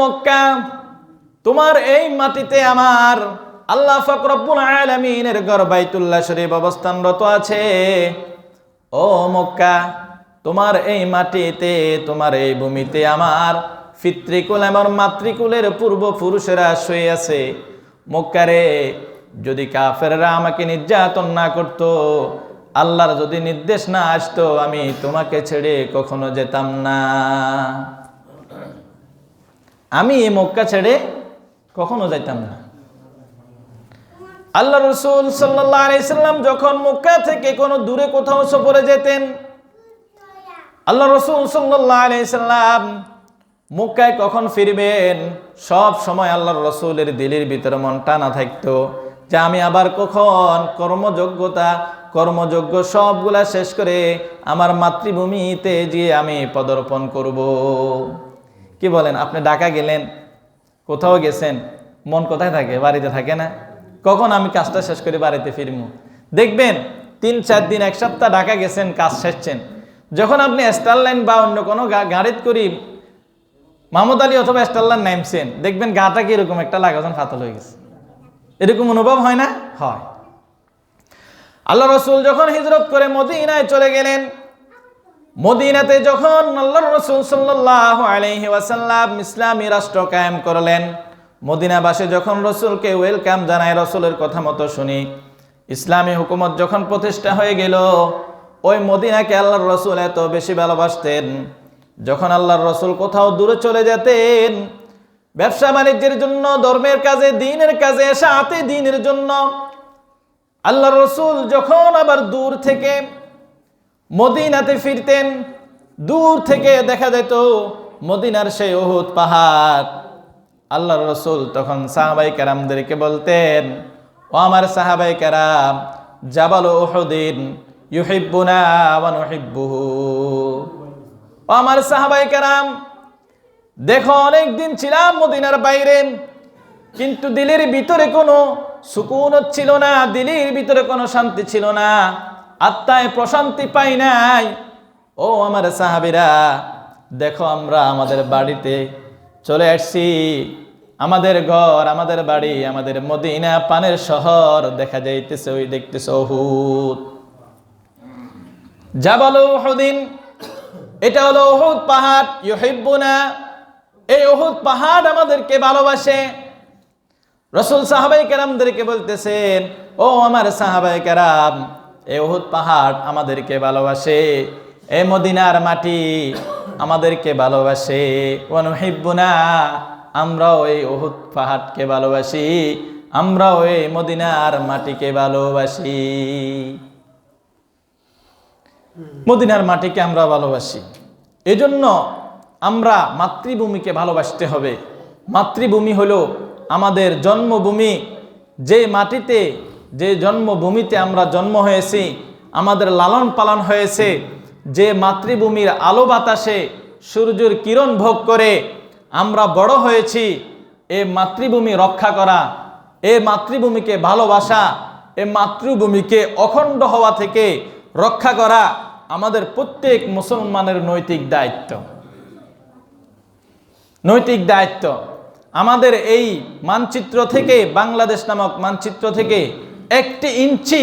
মক্কা, তোমার এই মাটিতে আমার আল্লাহ পাক রব্বুল আলামিনের ঘর বাইতুল্লাহ শরীফ অবস্থানরত আছে। ও মক্কা, তোমার এই মাটিতে, তোমার এই ভূমিতে আমার পিতৃকুল এবং মাতৃকুলের পূর্বপুরুষেরা শুয়ে আছে। মক্কারে, যদি কাফেররা আমাকে নির্যাতন না করত, আল্লাহর যদি নির্দেশ না আসতো, আমি তোমাকে ছেড়ে কখনো যেতাম না। আমি এই মক্কা ছেড়ে কখনো যাইতাম না। আল্লাহ রাসূল সাল্লাল্লাহু আলাইহি সাল্লাম যখন মক্কা থেকে কোনো দূরে কোথাও সফরে যেতেন, আল্লাহ রাসূল সাল্লাল্লাহু আলাইহি সাল্লাম মক্কায় কখন ফিরবেন, সব সময় আল্লাহর রাসূলের দিলের ভিতরে মন টানা থাকতো যে আমি আবার কখন কর্মযোগ্য সবগুলা শেষ করে আমার মাতৃভূমিতে গিয়ে আমি পদার্পণ করব। কি বলেন? আপনি ঢাকা গেলেন, কোথাও গেছেন, মন কোথায় থাকে? বাড়িতে থাকে না? কখন আমি কাজটা শেষ করে বাড়িতে ফিরবো। দেখবেন 3-4 দিন, 1 সপ্তাহ ঢাকা গেছেন, কাজ শেষছেন, যখন আপনি স্টারলাইন বা অন্য কোনো গাড়িত করি মাহমুদ আলী অথবা স্টারলাইন নামছেন, দেখবেন গাটা কি এরকম একটা লাগাজন ফাতল হয়ে গেছে। এরকম অনুভব হয় না? হয়। আল্লাহ রাসূল যখন হিজরত করে মদিনায় চলে গেলেন, মদিনাতে যখন আল্লাহর রাসূল সাল্লাল্লাহু আলাইহি ওয়াসাল্লাম ইসলামী রাষ্ট্র কায়েম করলেন, মদিনাবাসী যখন রাসূলকে ওয়েলকাম জানায়, রাসূলের কথা মতো শুনি ইসলামী হুকুমত যখন প্রতিষ্ঠা হয়ে গেল, ওই মদিনাকে আল্লাহর রাসূল এত বেশি ভালোবাসতেন, যখন আল্লাহর রাসূল কোথাও দূরে চলে যেতেন, ব্যবসা বাণিজ্যের জন্য, ধর্মের কাজে, দ্বীনের কাজে, সাথে দ্বীনের জন্য, আল্লাহর রাসূল যখন আবার দূর থেকে মদিনাতে ফিরতেন, দূর থেকে দেখা যেত মদিনার সেই উহুদ পাহাড়। আল্লাহর রাসূল তখন সাহাবায়ে কেরামদেরকে বলতেন, ও আমার সাহাবায়ে কেরাম, জাবাল উহুদিন ইউহিব্বুনা ওয়া নুহিব্বুহু। ও আমার সাহাবায়ে কেরাম, দেখো অনেকদিন ছিলাম মদিনার বাইরে, কিন্তু দিলের ভিতরে কোনো সুকুন ছিল না, দিলের ভিতরে কোনো শান্তি ছিল না, আত্মায় প্রশান্তি পাই নাই। ও আমার সাহাবীরা, দেখো আমরা আমাদের বাড়িতে চলে আসছি, আমাদের ঘর, আমাদের বাড়ি, আমাদের মদিনা পানের শহর দেখা যাইতেছে, ওই দেখতেছে উহুদ, জাবাল উহুদিন, এটা হলো উহুদ পাহাড়। ইউহিব্বুনা, এই উহুদ পাহাড় আমাদেরকে ভালোবাসে। রাসূল সাহাবায়ে কেরামদেরকে বলতেছেন, ও আমার সাহাবায়ে কেরাম, এই উহুদ পাহাড় আমাদেরকে ভালোবাসে, এই মদিনার মাটি আমাদেরকে ভালোবাসে। ওয়া নুহিব্বুনা, আমরাও এই উহুদ পাহাড়কে ভালোবাসি, আমরাও এই মদিনার মাটিকে ভালোবাসি। মদিনার মাটিকে আমরা ভালোবাসি, এজন্য আমরা মাতৃভূমিকে ভালোবাসতে হবে। মাতৃভূমি হলো আমাদের জন্মভূমি, যে মাটিতে, যে জন্মভূমিতে আমরা জন্ম হয়েছি, আমাদের লালন পালন হয়েছে, যে মাতৃভূমির আলো বাতাসে সূর্যের কিরণ ভোগ করে আমরা বড় হয়েছি, এই মাতৃভূমি রক্ষা করা, এই মাতৃভূমিকে ভালোবাসা, এই মাতৃভূমিকে অখণ্ড হওয়া থেকে রক্ষা করা আমাদের প্রত্যেক মুসলমানের নৈতিক দায়িত্ব। নৈতিক দায়িত্ব। আমাদের এই মানচিত্র থেকে, বাংলাদেশ নামক মানচিত্র থেকে 1 ইঞ্চি,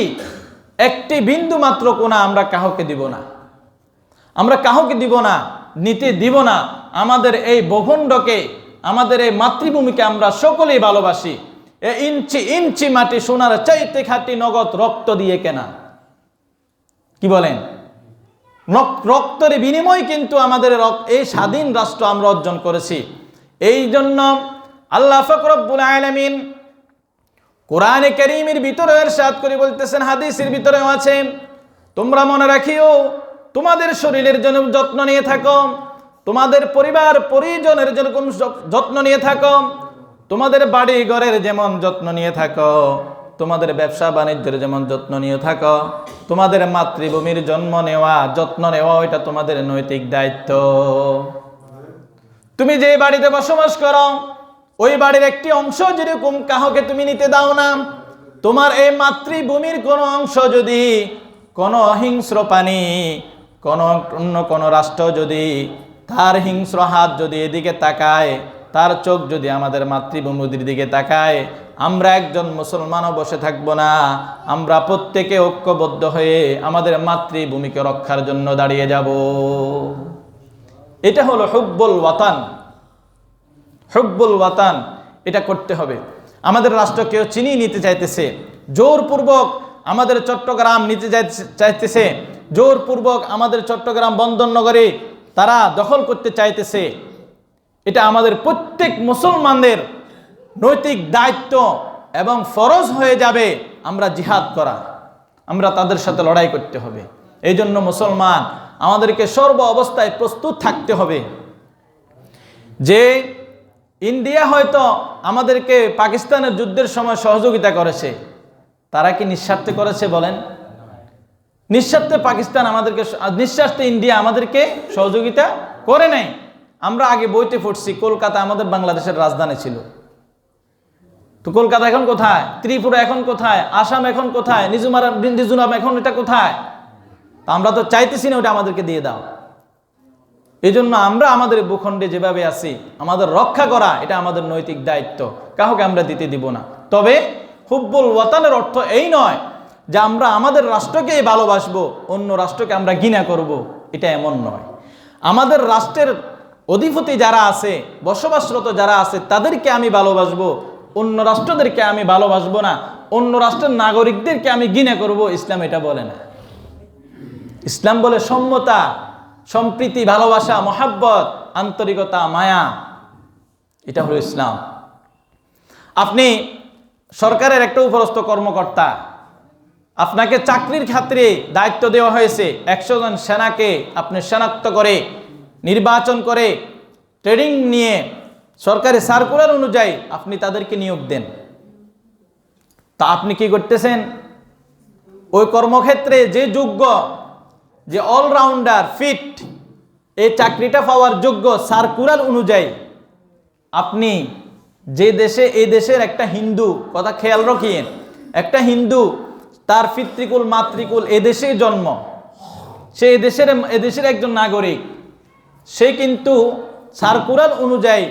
1 বিন্দু মাত্র কোনা আমরা কাউকে দিব না, আমরা কাউকে দিব না, নিতে দিব না। আমাদের এই ভূখণ্ডকে, আমাদের এই মাতৃভূমিকে আমরা সকলেই ভালোবাসি। এই ইঞ্চি ইঞ্চি মাটি সোনার চাইতে খাঁটি, নগদ রক্ত দিয়ে কেনা। কি বলেন? রক্তের বিনিময় কিন্তু আমাদের এই স্বাধীন রাষ্ট্র আমরা অর্জন করেছি। এই জন্য আল্লাহ পাক রব্বুল আলামিন কোরআনে কারীমের ভিতরে ইরশাদ করে বলতেছেন, হাদিসের ভিতরেও আছে, তোমরা মনে রাখিও, তোমাদের শরীরের জন্য যত্ন নিয়ে থাকো, তোমাদের পরিবার পরিজনের জন্য যত্ন নিয়ে থাকো, তোমাদের বাড়ি ঘরের যেমন যত্ন নিয়ে থাকো, তোমাদের ব্যবসা বাণিজ্যের যেমন যত্ন নিয়ে থাকো, তোমাদের মাতৃভূমির যত্ন নেওয়া ওইটা তোমাদের নৈতিক দায়িত্ব। তুমি যে বাড়িতে বসবাস করো, ওই বাড়ির একটি অংশ যেরকম কাউকে তুমি নিতে দাও না, তোমার এই মাতৃভূমির কোনো অংশ যদি কোনো হিংস্র প্রাণী, অন্য কোনো রাষ্ট্র যদি তার হিংস্র হাত যদি এদিকে তাকায়, তার চোখ যদি আমাদের মাতৃভূমির দিকে তাকায়, আমরা একজন মুসলমানও বসে থাকবো না, আমরা প্রত্যেকে ঐক্যবদ্ধ হয়ে আমাদের মাতৃভূমিকে রক্ষার জন্য দাঁড়িয়ে যাব। এটা হলো হুব্বুল ওয়াতান। হুব্বুল ওয়াতান এটা করতে হবে। আমাদের রাষ্ট্র কেউ চিনিয়ে নিতে চাইতেছে, জোরপূর্বক আমাদের চট্টগ্রাম নিতে চাইতেছে, জোরপূর্বক আমাদের চট্টগ্রাম বন্দর নগরে তারা দখল করতে চাইতেছে। এটা আমাদের প্রত্যেক মুসলমানদের নৈতিক দায়িত্ব এবং ফরজ হয়ে যাবে আমরা জিহাদ করা, আমরা তাদের সাথে লড়াই করতে হবে। এই জন্য মুসলমান আমাদেরকে সর্ব অবস্থায় প্রস্তুত থাকতে হবে যে ইন্ডিয়া হয়তো আমাদেরকে পাকিস্তানের যুদ্ধের সময় সহযোগিতা করেছে, তারা কি নিঃস্বার্থে করেছে বলেন? নিঃস্বার্থে পাকিস্তান আমাদেরকে, নিঃস্বার্থে ইন্ডিয়া আমাদেরকে সহযোগিতা করে নাই। আমরা আগে বইতে পড়ছি কলকাতা আমাদের বাংলাদেশের রাজধানী ছিল, তো কলকাতা এখন কোথায়? ত্রিপুরা এখন কোথায়? আসাম এখন কোথায়? মিজোরাম এখন এটা কোথায়? তা আমরা তো চাইতেছি না ওটা আমাদেরকে দিয়ে দাও। এই জন্য আমরা আমাদের ভূখণ্ডে যেভাবে আছি আমাদের রক্ষা করা এটা আমাদের নৈতিক দায়িত্ব, কাউকে আমরা দিতে দিব না। তবে হুব্বুল ওয়াতানের অর্থ এই নয় যে আমরা আমাদের রাষ্ট্রকেই ভালোবাসবো, অন্য রাষ্ট্রকে আমরা ঘৃণা করব, এটা এমন নয়। আমাদের রাষ্ট্রের অধিপতি যারা আছে, বসবাসরত যারা আছে, তাদেরকে আমি ভালোবাসবো, অন্য রাষ্ট্রদেরকে আমি ভালোবাসবো না, অন্য রাষ্ট্রের নাগরিকদেরকে আমি ঘৃণা করব। ইসলাম এটা বলে না। ইসলাম বলে সম্মতা, সম্প্রীতি, ভালোবাসা, মহাব্বত, আন্তরিকতা, মায়া, এটা হলো ইসলাম। আপনি সরকারের একটা উপরস্থ কর্মকর্তা, আপনাকে চাকরির ক্ষেত্রে দায়িত্ব দেওয়া হয়েছে, 100 জন সেনাকে আপনি শনাক্ত করে নির্বাচন করে ট্রেনিং নিয়ে সরকারি সার্কুলার অনুযায়ী আপনি তাদেরকে নিয়োগ দেন। তা আপনি কি করতেছেন? ওই কর্মক্ষেত্রে যে যোগ্য, যে অলরাউন্ডার, ফিট, এই চাকরিটা পাওয়ার যোগ্য সার্কুলার অনুযায়ী আপনি যে দেশে, এই দেশের একটা হিন্দু, কথা খেয়াল রাখিয়েন, একটা হিন্দু তার পিতৃকুল মাতৃকুল এদেশে জন্ম, সে এদেশের একজন নাগরিক, সে কিন্তু সার্কুলার অনুযায়ী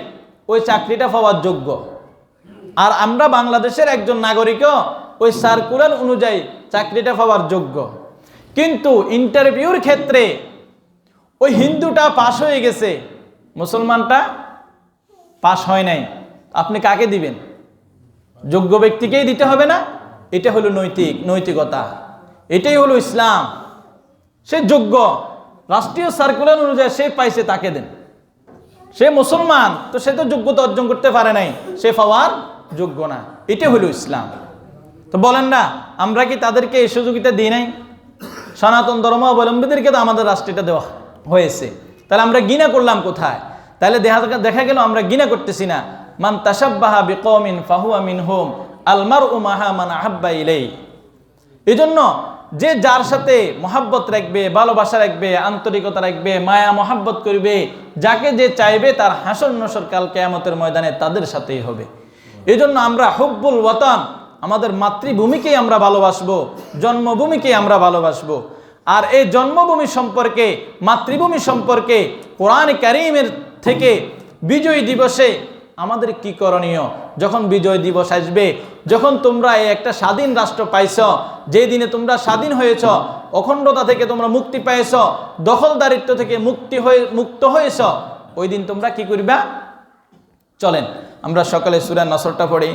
ওই চাকরিটা পাওয়ার যোগ্য। আর আমরা বাংলাদেশের একজন নাগরিকও ওই সার্কুলার অনুযায়ী চাকরিটা পাওয়ার যোগ্য। কিন্তু ইন্টারভিউর ক্ষেত্রে ওই হিন্দুটা পাশ হয়ে গেছে, মুসলমানটা পাশ হয় নাই, আপনি কাকে দিবেন? যোগ্য ব্যক্তিকেই দিতে হবে না? এটা হলো নৈতিকতা, এটাই হলো ইসলাম। সে যোগ্য, রাষ্ট্রীয় সার্কুলার অনুযায়ী সে পাইছে, তাকে দেন। সে মুসলমান, তো সে তো যোগ্যতা অর্জন করতে পারে নাই, সে পাওয়ার যোগ্য না। এটা হলো ইসলাম। তো বলেন না, আমরা কি তাদেরকে এই সুযোগিতা দিই নাই? সনাতন ধর্মাবলম্বীদেরকে তো আমাদের রাষ্ট্রটা দেওয়া হয়েছে, তাহলে আমরা ঘৃণা করলাম কোথায়? তাহলে দেখা গেল আমরা ঘৃণা করতেছি না। মান তাশাব্বাহা বিকওমিন ফাহুয়া মিনহুম, আল মারউ মাহা মান আহাব্বা ইলাইহি। এজন্য যে যার সাথে মহাব্বত রাখবে, ভালোবাসা রাখবে, আন্তরিকতা রাখবে, মায়া মহাব্বত করবে, যাকে যে চাইবে তার হাসর নসর কাল কিয়ামতের ময়দানে তাদের সাথেই হবে। এজন্য আমরা হুব্বুল ওয়াতান, আমাদের মাতৃভূমিকেই আমরা ভালোবাসবো, জন্মভূমিকেই আমরা ভালোবাসবো। আর এই জন্মভূমি সম্পর্কে, মাতৃভূমি সম্পর্কে কোরআন কারীমের থেকে বিজয় দিবসে আমাদের কি করণীয়? যখন বিজয় দিবস আসবে, যখন তোমরা এই একটা স্বাধীন রাষ্ট্র পাইছ, যে দিনে তোমরা স্বাধীন হয়েছ, অখণ্ডতা থেকে তোমরা মুক্তি পাইছ, দখলদারিত্ব থেকে মুক্ত হয়েছ, ওই দিন তোমরা কি করবা? চলেন আমরা সকালে সূরা নসরটা পড়ি।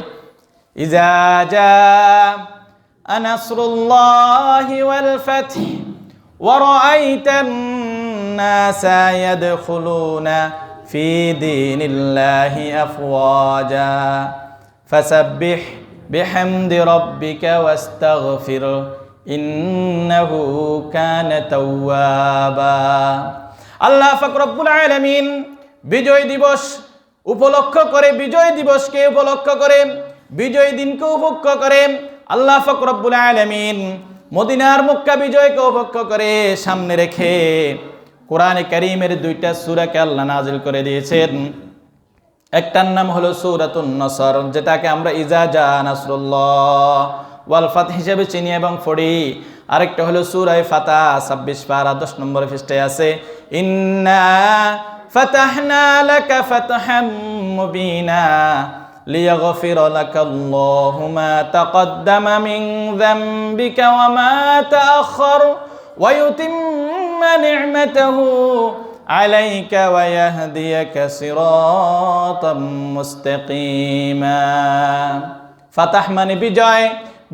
ইজা জাআ নাসরুল্লাহি ওয়াল ফাথ ওয়া রাআইতান নাসা ইয়াদখুলুনা ফি দীনিল্লাহি আফওয়াজা ফাসাব্বিহ বিহামদি রাব্বিকা ওয়াস্তাগফির ইন্নাহু কানা তাওয়াবা। আল্লাহ পাক রব্বুল আলামিন বিজয় দিবস উপলক্ষ করে, বিজয় দিবসকে উপলক্ষ করে, বিজয় দিনকে উপলক্ষ করে আল্লাহ পাক রব্বুল আলামিন মদিনার মক্কা বিজয়কে উপলক্ষ করে সামনে রেখে কোরআনে কারীমের 2টা সূরাকে আল্লাহ নাযিল করে দিয়েছেন। একটার নাম হলো সূরাতুন নসর, যেটাকে আমরা ইজা জা নাসরুল্লাহ ওয়াল ফাত হিসেবে চিনি এবং পড়ি। আরেকটা হলো সূরা ফাতা 26 পারা 10 নম্বর পৃষ্ঠায় আছে, ইন্না ফাতাহনা লাকা ফাতহাম মুবিনা লিয়াগফিরা লাকাল্লাহু মা তাকদ্দামা মিন যামবিকা ওয়া মা তাআখার ওয়া ইউতিম্মা নি'মাতাহু আলাইকা ওয়া ইয়াহদিয়াকা সিরাতাম মুস্তাকিমা। ফাতাহ মানে বিজয়।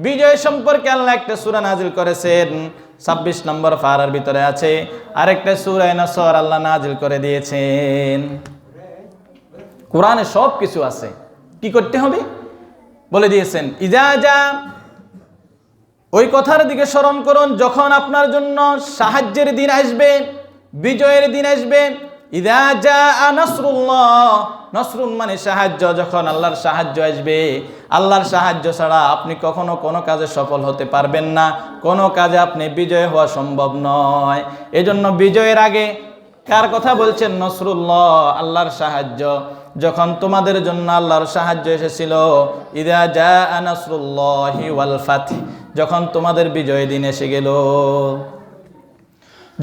বিজয় সম্পর্কে আল্লাহ একটা সূরা নাজিল করেছেন, 26 নম্বর পারার ভিতরে আছে। আরেকটা সূরা নাসর আল্লাহ নাজিল করে দিয়েছেন। কোরআনে সব কিছু আছে, কি করতে হবে বলে দিয়েছেন। ইজা যা, ওই কথার দিকে স্মরণ করুন যখন আপনার জন্য সাহায্যের দিন আসবে, বিজয়ের দিন আসবে। ইজা যা নাসরুল্লাহ, নসরুন মানে সাহায্য, যখন আল্লাহর সাহায্য আসবে। আল্লাহর সাহায্য ছাড়া আপনি কখনো কোনো কাজে সফল হতে পারবেন না, কোনো কাজে আপনি বিজয় হওয়া সম্ভব নয়। এজন্য বিজয়ের আগে কার কথা বলছেন? নসরুল্লাহ, আল্লাহর সাহায্য। যখন তোমাদের জন্য আল্লাহর সাহায্য এসেছিল, ইযা জাআ নাসরুল্লাহি ওয়াল ফাth, যখন তোমাদের বিজয়ের দিন এসে গেল,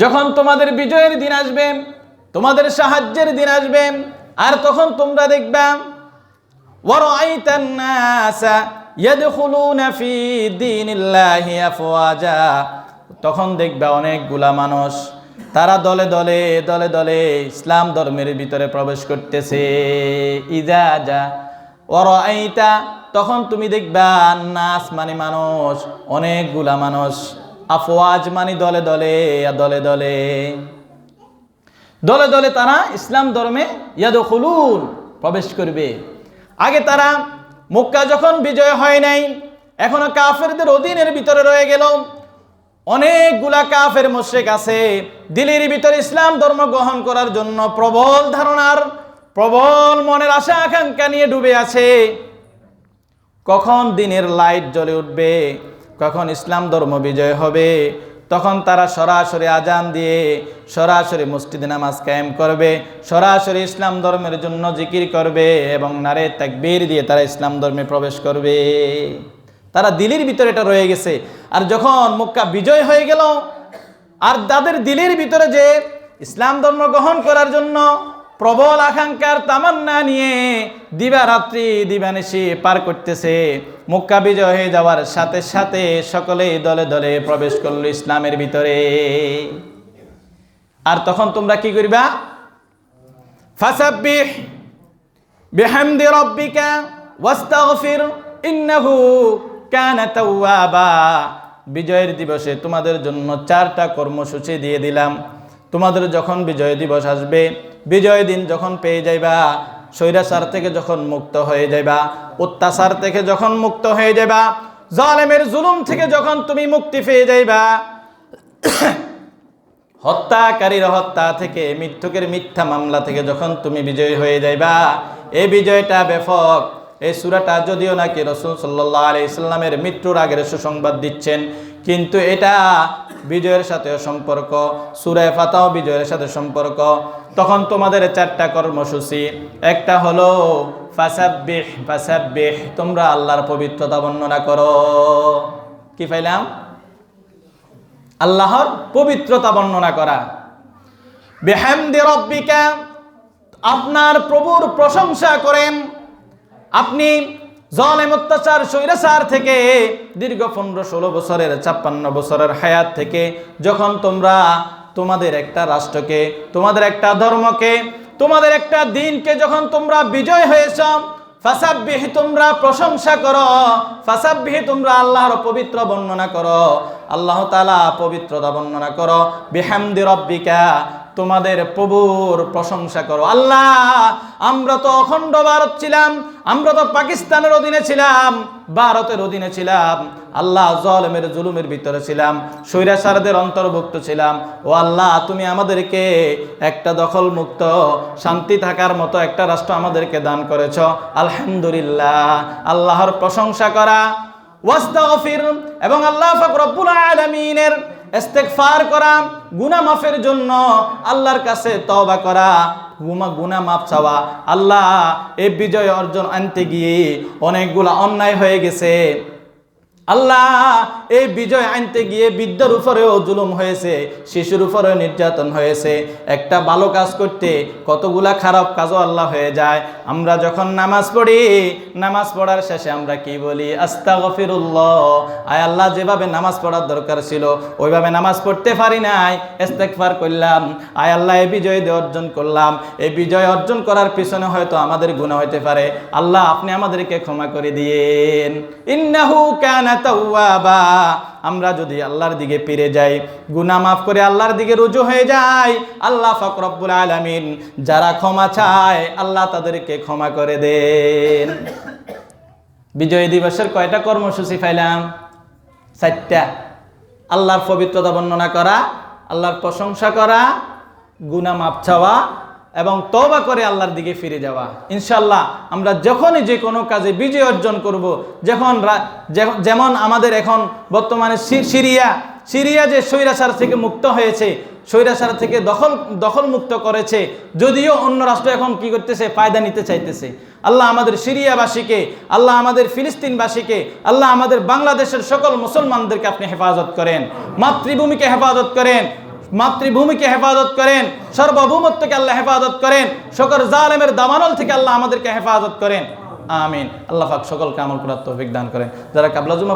যখন তোমাদের বিজয়ের দিন আসবে, তোমাদের সাহায্যের দিন আসবে, আর তখন তোমরা দেখবা ওয়ারাআইতান নাসা ইয়াদখুলুনা ফি দীনিল্লাহি আফওয়াজা, তখন দেখবা অনেকগুলা মানুষ তারা দলে দলে দলে দলে ইসলাম ধর্মের ভিতরে প্রবেশ করতেছে। ইজা যা ওয়ারাআইতা, তখন তুমি দেখবা নাস মানে মানুষ, অনেকগুলা মানুষ, আফওয়াজ মানে দলে দলে দলে দলে দলে দলে তারা ইসলাম ধর্মে ইয়াদখুলুন প্রবেশ করবে। আগে তারা মক্কা যখন বিজয় হয় নাই, এখনো কাফেরদের অধীনের ভিতরে রয়ে গেল। অনেকগুলা কাফের মুশরিক আছে, দিলের ভিতরে ইসলাম ধর্ম গ্রহণ করার জন্য প্রবল ধারণার, প্রবল মনের আশা আকাঙ্ক্ষা নিয়ে ডুবে আছে। কখন দিনের লাইট জ্বলে উঠবে, কখন ইসলাম ধর্ম বিজয় হবে, তখন তারা সরাসরি আজান দিয়ে সরাসরি মসজিদে নামাজ কায়েম করবে, সরাসরি ইসলাম ধর্মের জন্য জিকির করবে এবং নারে তাকবীর দিয়ে তারা ইসলাম ধর্মে প্রবেশ করবে। তারা দিলের ভিতরে এটা রয়ে গেছে। আর যখন মক্কা বিজয় হয়ে গেল, আর তাদের দিলের ভিতরে যে ইসলাম ধর্ম গ্রহণ করার জন্য প্রবল আকাঙ্ক্ষার তামান্না নিয়ে দিবারাত্রি দিবানিশি পার করতেছে, মক্কা বিজয় হয়ে যাওয়ার সাথে সাথে সকলেই দলে দলে প্রবেশ করলো ইসলামের ভিতরে। আর তখন তোমরা কি করবা? ফাসাব্বিহ বিহামদি রাব্বিকা ওয়াস্তাগফির ইন্নাহু কানা তাওয়াবা। বিজয়ের দিবসে তোমাদের জন্য 4টা কর্মসূচি দিয়ে দিলাম। তোমাদের যখন বিজয় দিবস আসবে, বিজয় দিন যখন পেয়ে যাইবা, স্বৈরাচার থেকে যখন মুক্ত হয়ে যাইবা, অত্যাচার থেকে যখন মুক্ত হয়ে যাইবা, জালেমের জুলুম থেকে যখন তুমি মুক্তি পেয়ে যাইবা, হত্যাকারীর হত্যা থেকে, মিথ্যুকের মিথ্যা মামলা থেকে যখন তুমি বিজয়ী হয়ে যাইবা, এই বিজয়টা ব্যাপক। এই সূরাটা যদিও নাকি রাসূল সাল্লাল্লাহু আলাইহি সাল্লামের মৃত্যুর আগের সুসংবাদ দিচ্ছেন, কিন্তু এটা বিজয়ের সাথে সম্পর্ক, সূরা ফাতহ বিজয়ের সাথে সম্পর্ক। তখন তোমাদের 4টা কর্মসূচি, একটা হলো ফাসাব্বিহ, ফাসাব্বিহ, তোমরা আল্লাহর পবিত্রতা বর্ণনা করো। কি পাইলাম? আল্লাহর পবিত্রতা বর্ণনা করা। বিহামদি রাব্বিকা, আপনার প্রভুর প্রশংসা করেন। আপনি জালেম অত্যাচার স্বৈরাচার থেকে দীর্ঘ 15-16 বছরের 56 বছরের হায়াত থেকে যখন তোমরা তোমাদের একটা রাষ্ট্রকে, তোমাদের একটা ধর্মকে, তোমাদের একটা দিনকে যখন তোমরা বিজয় হয়েছ, ফাসাব্বিহ, তোমরা প্রশংসা করো, ফাসাব্বিহ, তোমরা আল্লাহর পবিত্র বর্ণনা করো, আল্লাহ তাআলা পবিত্রতা বর্ণনা করো। বিহামদি রাব্বিকা, তোমাদের প্রভুর প্রশংসা করো। আল্লাহ, আমরা তো অখণ্ড ভারত ছিলাম, আমরা তো পাকিস্তানের অধীনে ছিলাম, ভারতের অধীনে ছিলাম, আল্লাহ জালেমের জুলুমের ভিতরে ছিলাম, স্বৈরাচারদের অন্তর্ভুক্ত ছিলাম। ও আল্লাহ, তুমি আমাদেরকে একটা দখল মুক্ত শান্তি থাকার মতো একটা রাষ্ট্র আমাদেরকে দান করেছ। আলহামদুলিল্লাহ, আল্লাহর প্রশংসা করা। ওয়াস্তাগফির, এবং আল্লাহ পাক রব্বুল আলামিনের ইস্তিগফার করা, গুনাহ মাফের জন্য আল্লাহর কাছে তওবা করা, গুনাহ মাফ চাওয়া। আল্লাহ, এই বিজয় অর্জন আনতে গিয়ে অনেকগুলা অন্যায় হয়ে গেছে, আল্লাহ এই বিজয় আনতে গিয়ে বৃদ্ধের উপরেও জুলুম হয়েছে, শিশুর উপরেও নির্যাতন হয়েছে। একটা ভালো কাজ করতে কতগুলা খারাপ কাজও আল্লাহ হয়ে যায়। আমরা যখন নামাজ পড়ি, নামাজ পড়ার শেষে আমরা কি বলি? আস্তাগফিরুল্লাহ। আয় আল্লাহ, যেভাবে নামাজ পড়ার দরকার ছিল ওইভাবে নামাজ পড়তে পারি নাই, ইস্তেগফার করলাম। আয় আল্লাহ, এই বিজয় অর্জন করলাম। এই বিজয় অর্জন করার পিছনে হয়তো আমাদের গুনাহ হতে পারে, আল্লাহ আপনি আমাদেরকে ক্ষমা করে দিয়েন। ইন্নাহু কানা তাওয়াবা। আমরা যদি আল্লাহর দিকে ফিরে যাই, গুনাহ মাফ করে আল্লাহর দিকে রুজু হয়ে যাই, আল্লাহ পাক রব্বুল আলামিন যারা ক্ষমা চায় আল্লাহ তাদেরকে ক্ষমা করে দেন। বিজয় দিবসের কয়টা কর্মসূচি পাইলাম? 4টা। আল্লাহর পবিত্রতা বর্ণনা করা, আল্লাহর প্রশংসা করা, গুনাহ মাফ চাওয়া এবং তওবা করে আল্লাহর দিকে ফিরে যাওয়া। ইনশাআল্লাহ আমরা যখনই যে কোনো কাজে বিজয় অর্জন করব, যেমন আমাদের এখন বর্তমানে সিরিয়া যে স্বৈরাচার থেকে মুক্ত হয়েছে, স্বৈরাচার থেকে দখল মুক্ত করেছে, যদিও অন্য রাষ্ট্র এখন কি করতেছে? ফায়দা নিতে চাইতেছে। আল্লাহ আমাদের সিরিয়াবাসীকে, আল্লাহ আমাদের ফিলিস্তিনবাসীকে, আল্লাহ আমাদের বাংলাদেশের সকল মুসলমানদেরকে আপনি হেফাজত করেন, মাতৃভূমিকে হেফাজত করেন, মাতৃভূমিকে হেফাজত করেন, সার্বভৌমত্বকে আল্লাহ হেফাজত করেন, সকল জালেমের দামানল থেকে আল্লাহ আমাদেরকে হেফাজত করেন। আমিন। আল্লাহ পাক সকলকে আমল করার তৌফিক দান করেন। যারা কাবলা জুমা